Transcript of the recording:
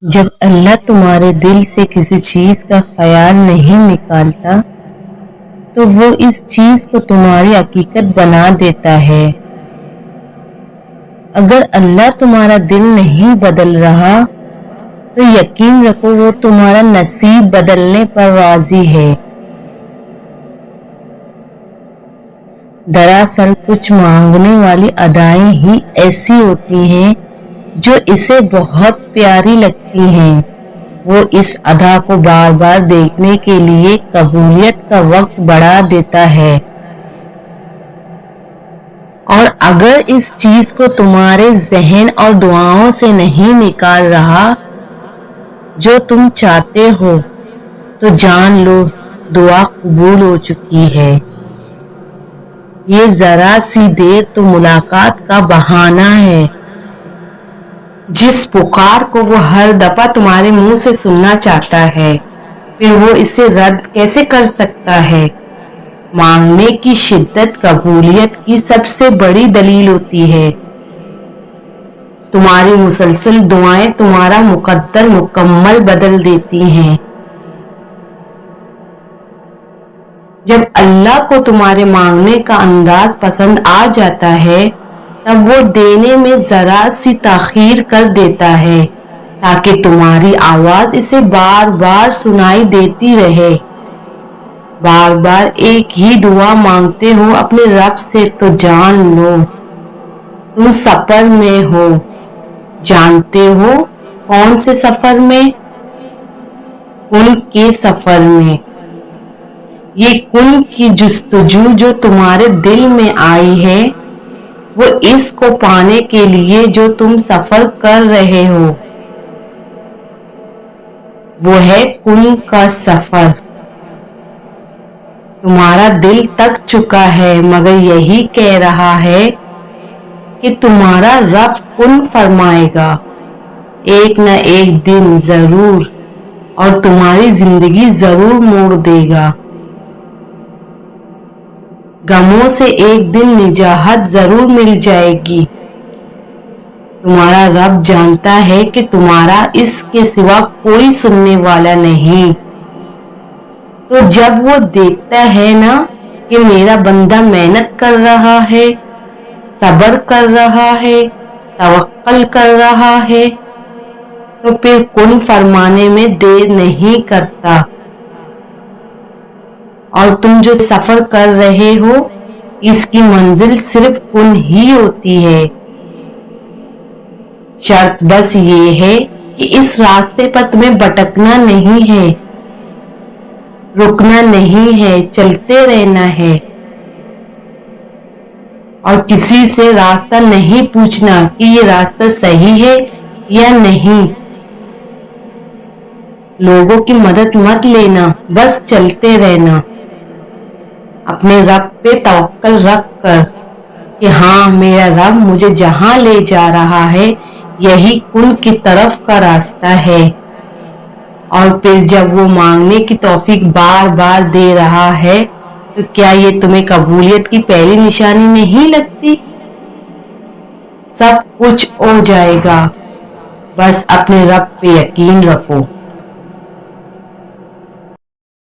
جب اللہ تمہارے دل سے کسی چیز کا خیال نہیں نکالتا تو وہ اس چیز کو تمہاری حقیقت بنا دیتا ہے۔ اگر اللہ تمہارا دل نہیں بدل رہا تو یقین رکھو وہ تمہارا نصیب بدلنے پر راضی ہے۔ دراصل کچھ مانگنے والی ادائیں ہی ایسی ہوتی ہیں جو اسے بہت پیاری لگتی ہیں۔ وہ اس ادا کو بار بار دیکھنے کے لیے قبولیت کا وقت بڑھا دیتا ہے۔ اور اگر اس چیز کو تمہارے ذہن اور دعاؤں سے نہیں نکال رہا جو تم چاہتے ہو تو جان لو دعا قبول ہو چکی ہے۔ یہ ذرا سی دیر تو ملاقات کا بہانہ ہے۔ جس پکار کو وہ ہر دفعہ تمہارے منہ سے سننا چاہتا ہے پھر وہ اسے رد کیسے کر سکتا ہے؟ مانگنے کی شدت قبولیت کی سب سے بڑی دلیل ہوتی ہے۔ تمہاری مسلسل دعائیں تمہارا مقدر مکمل بدل دیتی ہیں۔ جب اللہ کو تمہارے مانگنے کا انداز پسند آ جاتا ہے تب وہ دینے میں ذرا سی تاخیر کر دیتا ہے تاکہ تمہاری آواز اسے بار بار سنائی دیتی رہے۔ بار بار ایک ہی دعا مانگتے ہو اپنے رب سے تو جان لو تم سفر میں ہو۔ جانتے ہو کون سے سفر میں؟ کن کے سفر میں۔ یہ کن کی جستجو جو تمہارے دل میں آئی ہے وہ اس کو پانے کے لیے جو تم سفر کر رہے ہو۔ وہ ہے کن کا سفر۔ تمہارا دل تک چکا ہے مگر یہی کہہ رہا ہے کہ تمہارا رب کن فرمائے گا ایک نہ ایک دن ضرور اور تمہاری زندگی ضرور موڑ دے گا۔ غموں سے ایک دن نجات ضرور مل جائے گی۔ تمہارا رب جانتا ہے کہ تمہارا اس کے سوا کوئی سننے والا نہیں۔ تو جب وہ دیکھتا ہے نا کہ میرا بندہ محنت کر رہا ہے، صبر کر رہا ہے، توکل کر رہا ہے تو پھر کن فرمانے میں دیر نہیں کرتا۔ اور تم جو سفر کر رہے ہو اس کی منزل صرف کن ہی ہوتی ہے۔ شرط بس یہ ہے کہ اس راستے پر تمہیں بھٹکنا نہیں ہے، رکنا نہیں ہے، چلتے رہنا ہے۔ اور کسی سے راستہ نہیں پوچھنا کہ یہ راستہ صحیح ہے یا نہیں۔ لوگوں کی مدد مت لینا، بس چلتے رہنا اپنے رب پہ توکل رکھ کر کہ ہاں میرا رب مجھے جہاں لے جا رہا ہے یہی کن کی طرف کا راستہ ہے۔ اور پھر جب وہ مانگنے کی توفیق بار بار دے رہا ہے تو کیا یہ تمہیں قبولیت کی پہلی نشانی نہیں لگتی؟ سب کچھ ہو جائے گا، بس اپنے رب پہ یقین رکھو۔